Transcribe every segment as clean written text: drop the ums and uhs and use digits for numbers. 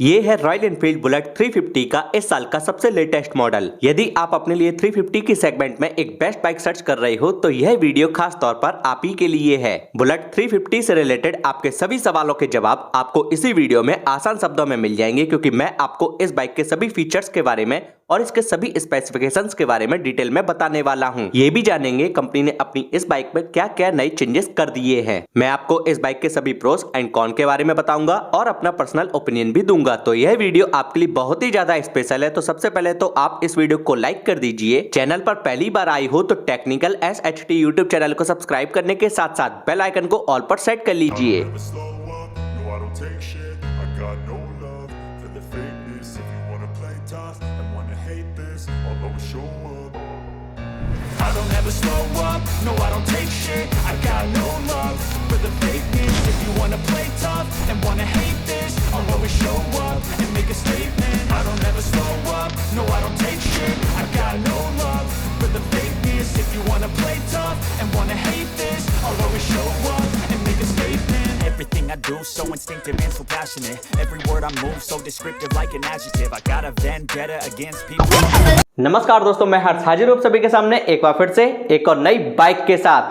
ये है royal Enfield bullet 350 का इस साल का सबसे लेटेस्ट मॉडल। यदि आप अपने लिए 350 की सेगमेंट में एक बेस्ट बाइक सर्च कर रहे हो तो यह वीडियो खास तौर पर आप ही के लिए है। बुलेट 350 से रिलेटेड आपके सभी सवालों के जवाब आपको इसी वीडियो में आसान शब्दों में मिल जाएंगे, क्योंकि मैं आपको इस बाइक के सभी फीचर्स के बारे में और इसके सभी स्पेसिफिकेशंस के बारे में डिटेल में बताने वाला हूं। ये भी जानेंगे कंपनी ने अपनी इस बाइक में क्या क्या नए चेंजेस कर दिए हैं। मैं आपको इस बाइक के सभी प्रोस एंड कॉन के बारे में बताऊंगा और अपना पर्सनल ओपिनियन भी दूंगा। तो यह वीडियो आपके लिए बहुत ही ज्यादा स्पेशल है। तो सबसे पहले तो आप इस वीडियो को लाइक कर दीजिए। चैनल पर पहली बार आई हो तो टेक्निकल SHT यूट्यूब चैनल को सब्सक्राइब करने के साथ साथ बेल आइकन को ऑल पर सेट कर लीजिए। I don't ever slow up, no I don't take shit. I got no love for the fakeness. If you wanna play tough and wanna hate this, I'll always show up and make a statement. I don't ever slow up, no I don't take shit. I got no love for the fakeness. If you wanna play tough and wanna hate this, I'll always show up and make a statement. Everything I do so instinctive and so passionate. Every word I move so descriptive like an adjective. I got a vendetta against people. नमस्कार दोस्तों, मैं हर्ष हाजिर हूं सभी के सामने एक बार फिर से एक और नई बाइक के साथ।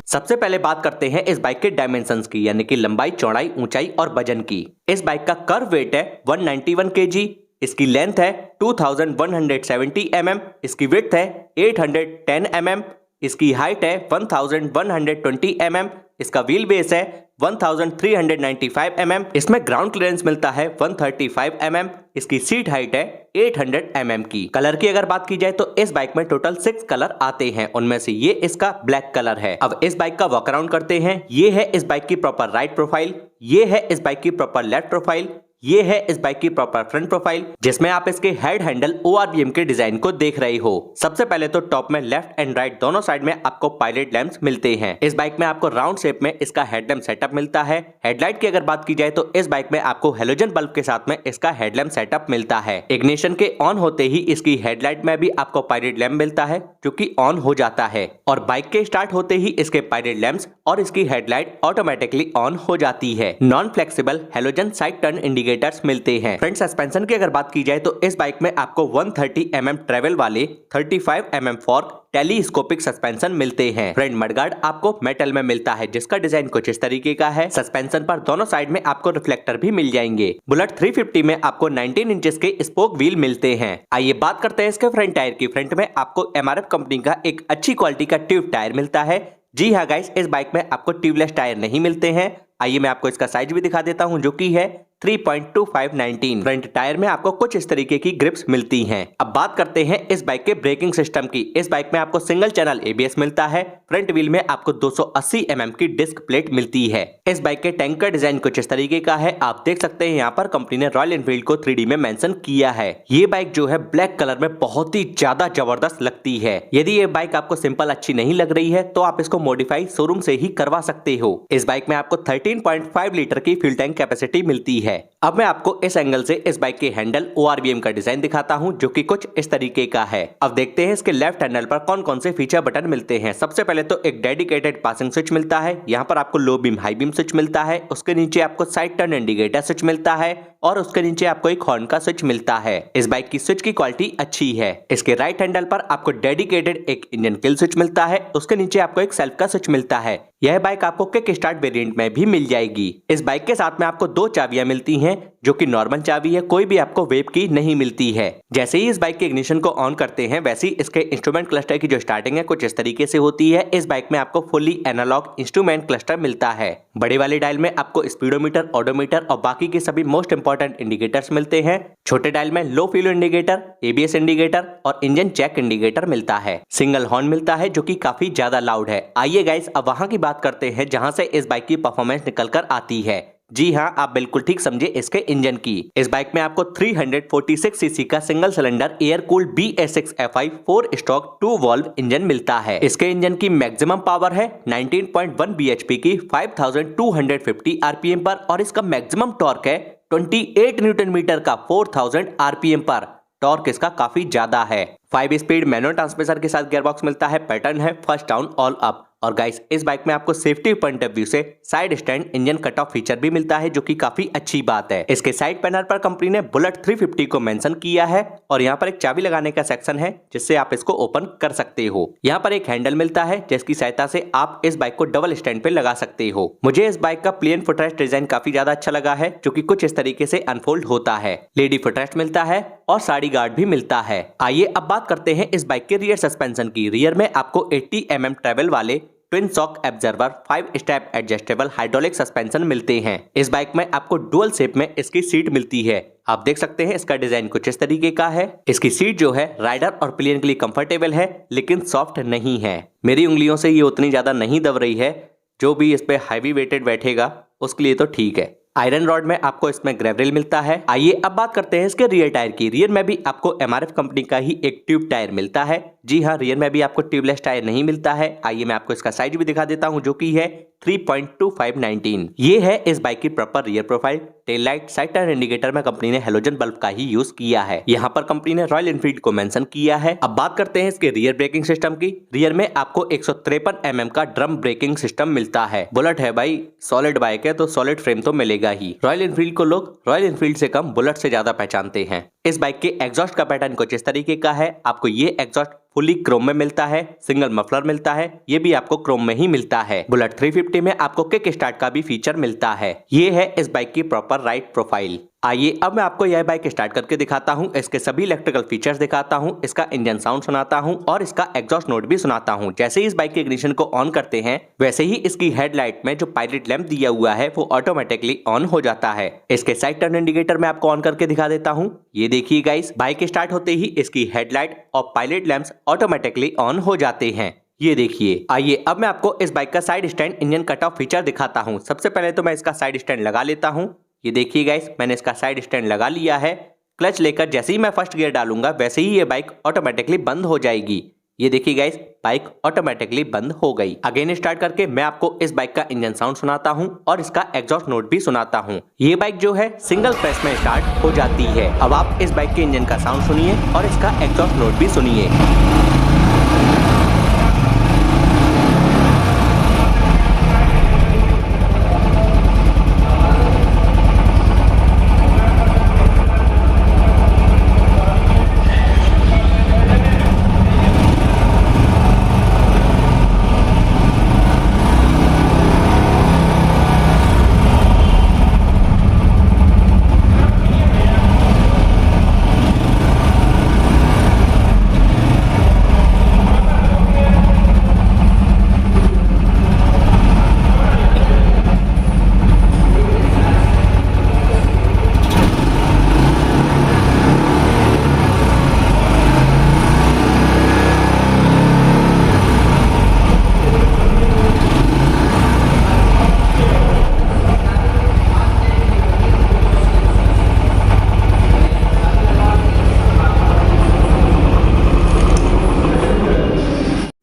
सबसे पहले बात करते हैं इस बाइक के डायमेंशंस की, यानी कि लंबाई, चौड़ाई, ऊंचाई और वजन की। इस बाइक का कर्व वेट है 191 kg, इसकी लेंथ है 2170 mm, इसकी विड्थ है 810 mm, इसकी हाइट है 1120 mm, इसका व्हील बेस है 1395 mm, इसमें ग्राउंड क्लियरेंस मिलता है 135 mm, इसकी सीट हाइट है 800 mm की। कलर की अगर बात की जाए तो इस बाइक में टोटल 6 कलर आते हैं, उनमें से ये इसका ब्लैक कलर है। अब इस बाइक का वॉक अराउंड करते हैं। ये है इस बाइक की प्रॉपर राइट प्रोफाइल, ये है इस बाइक की प्रॉपर लेफ्ट प्रोफाइल, ये है इस बाइक की प्रॉपर फ्रंट प्रोफाइल, जिसमें आप इसके हेड हैंडल ORVM के डिजाइन को देख रहे हो। सबसे पहले तो टॉप में लेफ्ट एंड राइट दोनों साइड में आपको पायलट लैंप्स मिलते हैं। इस बाइक में आपको राउंड शेप में इसका हेडलैम्प सेटअप मिलता है। हेडलाइट की अगर बात की जाए तो इस बाइक में आपको हेलोजन बल्ब के साथ में इसका हेडलैम्प सेटअप मिलता है। इग्निशन के ऑन होते ही इसकी हेडलाइट में भी आपको पायलट लैंप मिलता है जो कि ऑन हो जाता है, और बाइक के स्टार्ट होते ही इसके पायलट लैंप्स और इसकी हेडलाइट ऑटोमेटिकली ऑन हो जाती है। Non flexible halogen side turn indicators मिलते हैं। फ्रंट सस्पेंशन की अगर बात की जाए तो इस बाइक में आपको 130 mm ट्रेवल वाले 35 mm फॉर्क टेलीस्कोपिक सस्पेंशन मिलते हैं। फ्रंट मडगार्ड आपको मेटल में मिलता है, जिसका डिजाइन कुछ इस तरीके का है। सस्पेंशन पर दोनों साइड में आपको रिफ्लेक्टर भी मिल जाएंगे। बुलेट 350 में आपको 19 इंचेस के स्पोक व्हील मिलते हैं। आइए बात करते हैं इसके फ्रंट टायर की। फ्रंट में आपको MRF कंपनी का एक अच्छी क्वालिटी का ट्यूब टायर मिलता है। जी हाँ गाइस, इस बाइक में आपको ट्यूबलेस टायर नहीं मिलते हैं। आइए मैं आपको इसका साइज भी दिखा देता हूं, जो कि है 3.2519। फ्रंट टायर में आपको कुछ इस तरीके की ग्रिप्स मिलती हैं। अब बात करते हैं इस बाइक के ब्रेकिंग सिस्टम की। इस बाइक में आपको सिंगल चैनल ABS मिलता है। फ्रंट व्हील में आपको 280 mm की डिस्क प्लेट मिलती है। इस बाइक के टैंक का डिजाइन कुछ इस तरीके का है। आप देख सकते हैं यहाँ पर कंपनी ने रॉयल एनफील्ड को 3D में मेंशन किया है। ये बाइक जो है ब्लैक कलर में बहुत ही ज्यादा जबरदस्त लगती है। यदि ये बाइक आपको सिंपल अच्छी नहीं लग रही है तो आप इसको मॉडिफाई शोरूम से ही करवा सकते हो। इस बाइक में आपको 13.5 लीटर की फ्यूल टैंक कैपेसिटी मिलती है। अब मैं आपको इस एंगल से इस बाइक के हैंडल ORVM का डिजाइन दिखाता हूं, जो कि कुछ इस तरीके का है। अब देखते हैं इसके लेफ्ट हैंडल पर कौन कौन से फीचर बटन मिलते हैं। सबसे पहले तो एक डेडिकेटेड पासिंग स्विच मिलता है। यहाँ पर आपको low beam high beam switch मिलता है। उसके नीचे आपको साइड टर्न इंडिकेटर स्विच मिलता है और उसके नीचे आपको एक हॉर्न का स्विच मिलता है। इस बाइक की स्विच की क्वालिटी अच्छी है। इसके राइट हैंडल पर आपको डेडिकेटेड एक इंजन किल स्विच मिलता है। उसके नीचे आपको एक सेल्फ का स्विच मिलता है। यह बाइक आपको किक स्टार्ट वेरिएंट में भी मिल जाएगी। इस बाइक के साथ में आपको 2 चाबियां मिलती हैं, जो कि नॉर्मल चाबी है, कोई भी आपको वेब की नहीं मिलती है। जैसे ही इस बाइक के इग्निशन को ऑन करते हैं वैसे ही इसके इंस्ट्रूमेंट क्लस्टर की जो स्टार्टिंग है कुछ इस तरीके से होती है। इस बाइक में आपको फुली एनालॉग इंस्ट्रूमेंट क्लस्टर मिलता है। बड़े वाले डायल में आपको स्पीडोमीटर, ओडोमीटर और बाकी के सभी मोस्ट इंपॉर्टेंट इंडिकेटर्स मिलते हैं। छोटे डायल में लो फ्यूल इंडिकेटर, ABS इंडिकेटर और इंजन चेक इंडिकेटर मिलता है। सिंगल हॉर्न मिलता है जो कि काफी ज्यादा लाउड है। आइए गाइस, अब वहां की बात करते हैं जहां से इस बाइक की परफॉर्मेंस निकल कर आती है। जी हाँ, आप बिल्कुल ठीक समझे, इसके इंजन की। इस बाइक में आपको 346 सीसी का single cylinder air cooled BS6 FI 4 stroke 2 valve engine मिलता है। इसके इंजन की मैक्सिमम पावर है 19.1 bhp की 5250 RPM पर, और इसका मैक्सिमम टॉर्क है 28 न्यूटन मीटर का 4000 RPM पर। टॉर्क इसका काफी ज्यादा है। 5 स्पीड मैनुअल ट्रांसमिशन के साथ गियरबॉक्स मिलता है। पैटर्न है फर्स्ट डाउन ऑल अप। और गाइस इस बाइक में आपको सेफ्टी पॉइंट ऑफ व्यू से side stand engine cut off feature भी मिलता है, जो कि काफी अच्छी बात है। इसके साइड पैनल पर कंपनी ने बुलेट 350 को मेंशन किया है और यहाँ पर एक चाबी लगाने का सेक्शन है जिससे आप इसको ओपन कर सकते हो। यहाँ पर एक हैंडल मिलता है जिसकी सहायता से आप इस बाइक को डबल स्टैंड पे लगा सकते हो। मुझे इस बाइक का प्लेन फुटरेस्ट डिजाइन काफी ज्यादा अच्छा लगा है, जो कि कुछ इस तरीके से अनफोल्ड होता है। लेडी फुटरेस्ट मिलता है और साड़ी गार्ड भी मिलता है। आइए अब बात करते हैं इस बाइक के रियर सस्पेंशन की। रियर में आपको 80 mm ट्रेवल वाले twin shock absorber 5 step adjustable hydraulic suspension मिलते हैं। इस बाइक में आपको डुअल शेप में इसकी सीट मिलती है। आप देख सकते हैं इसका डिजाइन कुछ इस तरीके का है। इसकी सीट जो है राइडर और प्लेन के लिए कंफर्टेबल है, लेकिन सॉफ्ट नहीं है। मेरी उंगलियों से ये उतनी ज्यादा नहीं दब रही है। जो भी इस पे हैवी वेटेड बैठेगा उसके लिए तो ठीक है। आयरन रॉड में आपको इसमें ग्रेवल मिलता है। आइए अब बात करते हैं इसके रियर टायर की। रियर में भी आपको MRF कंपनी का ही एक ट्यूब टायर मिलता है। जी हाँ, रियर में भी आपको ट्यूबलेस टायर नहीं मिलता है। आइए मैं आपको इसका साइज भी दिखा देता हूँ, जो कि है 3.2519। ये है इस बाइक की proper rear profile. Tail light, side turn indicator में कंपनी ने हेलोजन बल्ब का ही यूज किया है। यहाँ पर कंपनी ने रॉयल एनफील्ड को मेंशन किया है। अब बात करते हैं इसके रियर ब्रेकिंग सिस्टम की। रियर में आपको 153 mm का ड्रम ब्रेकिंग सिस्टम मिलता है। बुलेट है भाई, सॉलिड बाइक है तो सॉलिड फ्रेम तो मिलेगा ही। रॉयल एनफील्ड को लोग रॉयल एनफील्ड से कम बुलेट से ज्यादा पहचानते हैं। इस बाइक के एग्जॉस्ट का पैटर्न कुछ इस तरीके का है। आपको ये एग्जॉस्ट फुली क्रोम में मिलता है। सिंगल मफलर मिलता है, ये भी आपको क्रोम में ही मिलता है। बुलेट 350 में आपको किक स्टार्ट का भी फीचर मिलता है। ये है इस बाइक की प्रॉपर राइड प्रोफाइल। आइए अब मैं आपको यह बाइक स्टार्ट करके दिखाता हूँ, इसके सभी इलेक्ट्रिकल फीचर्स दिखाता हूँ, इसका इंजन साउंड सुनाता हूँ और इसका एग्जॉस्ट नोट भी सुनाता हूँ। जैसे ही इस बाइक के इग्निशन को ऑन करते हैं, वैसे ही इसकी हेडलाइट में जो पायलट लैंप दिया हुआ है वो ऑटोमेटिकली ऑन हो जाता है। इसके साइड टर्न इंडिकेटर में आपको ऑन करके दिखा देता हूँ। ये देखिए गाइस, बाइक स्टार्ट होते ही इसकी हेडलाइट और पायलट लैंप्स ऑटोमेटिकली ऑन हो जाते हैं। ये देखिए। आइए अब मैं आपको इस बाइक का side stand engine cut off feature दिखाता हूँ। सबसे पहले तो मैं इसका साइड स्टैंड लगा लेता हूँ। ये देखिए गाइस, मैंने इसका साइड स्टैंड लगा लिया है। क्लच लेकर जैसे ही मैं फर्स्ट गियर डालूंगा, वैसे ही ये बाइक ऑटोमेटिकली बंद हो जाएगी। ये देखिए गाइस, बाइक ऑटोमेटिकली बंद हो गई। अगेन स्टार्ट करके मैं आपको इस बाइक का इंजन साउंड सुनाता हूँ और इसका एग्जॉस्ट नोट भी सुनाता हूँ। ये बाइक जो है सिंगल प्रेस में स्टार्ट हो जाती है। अब आप इस बाइक के इंजन का साउंड सुनिए और इसका एग्जॉस्ट नोट भी सुनिए।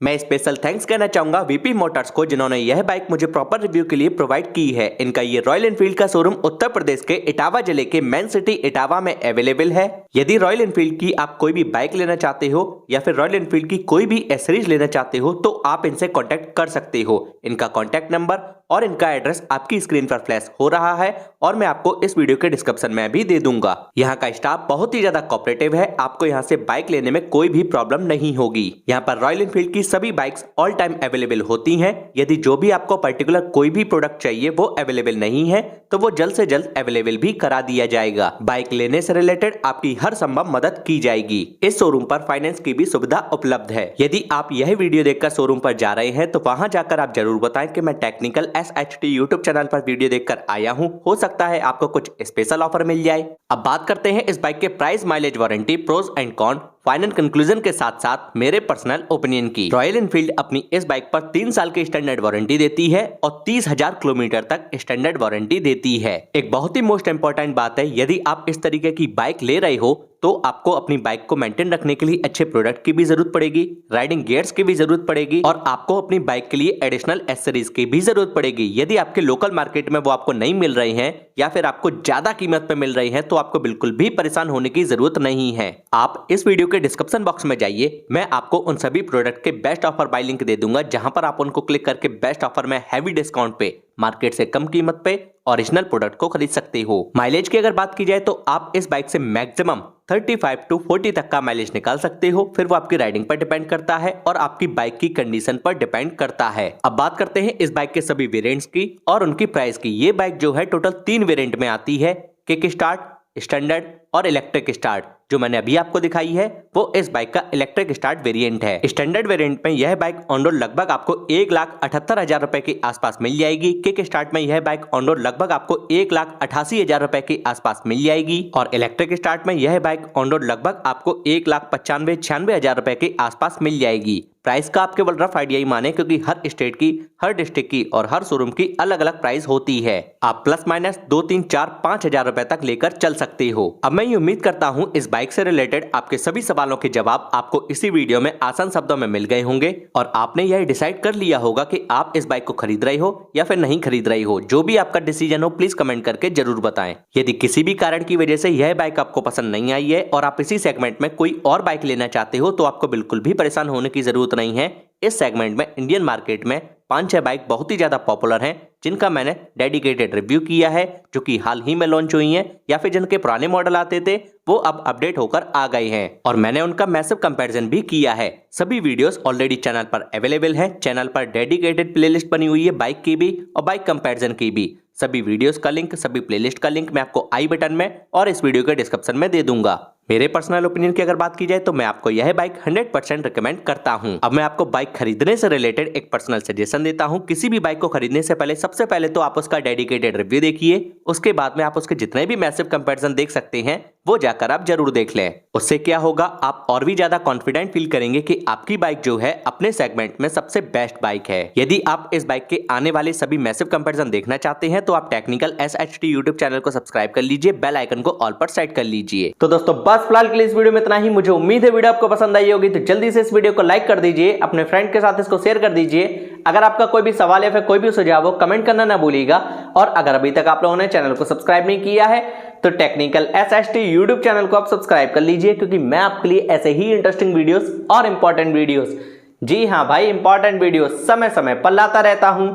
मैं स्पेशल थैंक्स कहना चाहूंगा वीपी मोटर्स को, जिन्होंने यह बाइक मुझे प्रॉपर रिव्यू के लिए प्रोवाइड की है। इनका ये रॉयल एनफील्ड का शोरूम उत्तर प्रदेश के इटावा जिले के मेन सिटी इटावा में अवेलेबल है। यदि रॉयल एनफील्ड की आप कोई भी बाइक लेना चाहते हो या फिर रॉयल एनफील्ड की कोई भी एसेसरीज लेना चाहते हो, तो आप इनसे कॉन्टेक्ट कर सकते हो। इनका कॉन्टेक्ट नंबर और इनका एड्रेस आपकी स्क्रीन पर फ्लैश हो रहा है और मैं आपको इस वीडियो के डिस्क्रिप्शन में भी दे दूंगा। यहाँ का स्टाफ बहुत ही ज्यादा कोऑपरेटिव है। आपको यहाँ से बाइक लेने में कोई भी प्रॉब्लम नहीं होगी। यहाँ पर रॉयल एनफील्ड की सभी बाइक्स ऑल टाइम अवेलेबल होती हैं। यदि जो भी आपको पर्टिकुलर कोई भी प्रोडक्ट चाहिए वो अवेलेबल नहीं है, तो वो जल्द से जल्द अवेलेबल भी करा दिया जाएगा। बाइक लेने से रिलेटेड आपकी हर संभव मदद की जाएगी। इस शोरूम पर फाइनेंस की भी सुविधा उपलब्ध है। यदि आप यह वीडियो देखकर शोरूम पर जा रहे हैं, तो वहां जाकर आप जरूर बताएं कि मैं टेक्निकल SHT यूट्यूब चैनल पर वीडियो देखकर आया हूं। हो सकता है आपको कुछ स्पेशल ऑफर मिल जाए। अब बात करते हैं इस बाइक के price, mileage, warranty, pros and con, final conclusion के साथ साथ मेरे पर्सनल ओपिनियन की। रॉयल एनफील्ड अपनी इस बाइक पर 3 साल की स्टैंडर्ड वारंटी देती है और 30,000 किलोमीटर तक स्टैंडर्ड वारंटी देती है। एक बहुत ही मोस्ट इंपोर्टेंट बात है, यदि आप इस तरीके की बाइक ले रहे हो तो आपको अपनी बाइक को मेंटेन रखने के लिए अच्छे प्रोडक्ट की भी जरूरत पड़ेगी, राइडिंग गियर्स की भी जरूरत पड़ेगी और आपको अपनी बाइक के लिए एडिशनल एक्सेसरीज की भी जरूरत पड़ेगी। यदि आपके लोकल मार्केट में वो आपको नहीं मिल रही हैं या फिर आपको ज्यादा कीमत पे मिल रही हैं तो आपको बिल्कुल भी परेशान होने की जरूरत नहीं है। आप इस वीडियो के डिस्क्रिप्शन बॉक्स में जाइए, मैं आपको उन सभी प्रोडक्ट के बेस्ट ऑफर बाय लिंक दे दूंगा, जहां पर आप उनको क्लिक करके बेस्ट ऑफर में हैवी डिस्काउंट पे मार्केट से कम कीमत पे ओरिजिनल प्रोडक्ट को खरीद सकते हो। माइलेज की अगर बात की जाए तो आप इस बाइक से मैक्सिमम 35 to 40 तक का माइलेज निकाल सकते हो। फिर वो आपकी राइडिंग पर डिपेंड करता है और आपकी बाइक की कंडीशन पर डिपेंड करता है। अब बात करते हैं इस बाइक के सभी वेरिएंट्स की और उनकी प्राइस की। ये बाइक जो है टोटल 3 वेरिएंट में आती है, किक स्टार्ट, स्टैंडर्ड और इलेक्ट्रिक स्टार्ट। जो मैंने अभी आपको दिखाई है वो इस बाइक का इलेक्ट्रिक स्टार्ट वेरिएंट है। स्टैंडर्ड वेरिएंट में यह बाइक ऑन रोड लगभग आपको 1,78,000 रुपए के आसपास मिल जाएगी। किक स्टार्ट में यह बाइक ऑन रोड लगभग आपको 1,88,000 रुपए के आसपास मिल जाएगी और इलेक्ट्रिक स्टार्ट में यह बाइक ऑन रोड लगभग आपको 1,95,96,000 रुपए के आसपास मिल जाएगी। प्राइस का आप केवल रफ आइडिया ही माने, क्योंकि हर स्टेट की, हर डिस्ट्रिक्ट की और हर शोरूम की अलग अलग प्राइस होती है। आप प्लस माइनस 2, 3, 4, 5 हजार रुपए तक लेकर चल सकते हो। अब मैं ये उम्मीद करता हूँ इस बाइक से रिलेटेड आपके सभी सवालों के जवाब आपको इसी वीडियो में आसान शब्दों में मिल गए होंगे और आपने यह डिसाइड कर लिया होगा कि आप इस बाइक को खरीद रहे हो या फिर नहीं खरीद रहे हो। जो भी आपका डिसीजन हो प्लीज कमेंट करके जरूर बताएं। यदि किसी भी कारण की वजह से यह बाइक आपको पसंद नहीं आई है और आप इसी सेगमेंट में कोई और बाइक लेना चाहते हो तो आपको बिल्कुल भी परेशान होने की जरूरत नहीं है। इस सेगमेंट में इंडियन मार्केट में 5-6 बाइक बहुत ही ज्यादा पॉपुलर हैं, जिनका मैंने डेडिकेटेड रिव्यू किया है, जो कि हाल ही में लॉन्च हुई हैं या फिर जिनके पुराने मॉडल आते थे वो अब अपडेट होकर आ गए हैं और मैंने उनका मैसिव कंपैरिजन भी किया है। सभी वीडियोस ऑलरेडी चैनल पर अवेलेबल हैं। चैनल पर डेडिकेटेड प्लेलिस्ट बनी हुई है बाइक की भी और बाइक कंपैरिजन की भी। सभी वीडियोस का लिंक, सभी प्लेलिस्ट का लिंक मैं आपको आई बटन में और इस वीडियो के डिस्क्रिप्शन में दे दूंगा। मेरे पर्सनल ओपिनियन की अगर बात की जाए तो मैं आपको यह बाइक 100% रिकमेंड करता हूं। अब मैं आपको बाइक खरीदने से रिलेटेड एक पर्सनल सजेशन देता हूं। किसी भी बाइक को खरीदने से पहले सबसे पहले तो आप उसका डेडिकेटेड रिव्यू देखिए, उसके बाद में आप उसके जितने भी मैसिव कंपैरिजन देख सकते हैं वो जाकर आप जरूर देख लें। उससे क्या होगा, आप और भी ज्यादा कॉन्फिडेंट फील करेंगे कि आपकी बाइक जो है अपने सेगमेंट में सबसे बेस्ट बाइक है। यदि आप इस बाइक के आने वाले सभी मैसिव कंपैरिजन देखना चाहते हैं तो आप टेक्निकल SHT यूट्यूब चैनल को सब्सक्राइब कर लीजिए, बेल आइकन को ऑल पर सेट कर लीजिए। तो दोस्तों बस फिलहाल के लिए इस वीडियो में इतना ही। मुझे उम्मीद है वीडियो आपको पसंद आई होगी, तो जल्दी से इस वीडियो को लाइक कर दीजिए, अपने फ्रेंड के साथ इसको शेयर कर दीजिए। अगर आपका कोई भी सवाल या फिर कोई भी सुझाव हो कमेंट करना ना भूलिएगा और अगर अभी तक आप लोगों ने चैनल को सब्सक्राइब नहीं किया है तो टेक्निकल SHT यूट्यूब चैनल को आप सब्सक्राइब कर लीजिए, क्योंकि मैं आपके लिए ऐसे ही इंटरेस्टिंग वीडियोस और इंपॉर्टेंट वीडियोस, जी हां भाई इंपॉर्टेंट वीडियोस समय समय पर लाता रहता हूं।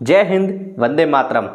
जय हिंद, वंदे मातरम।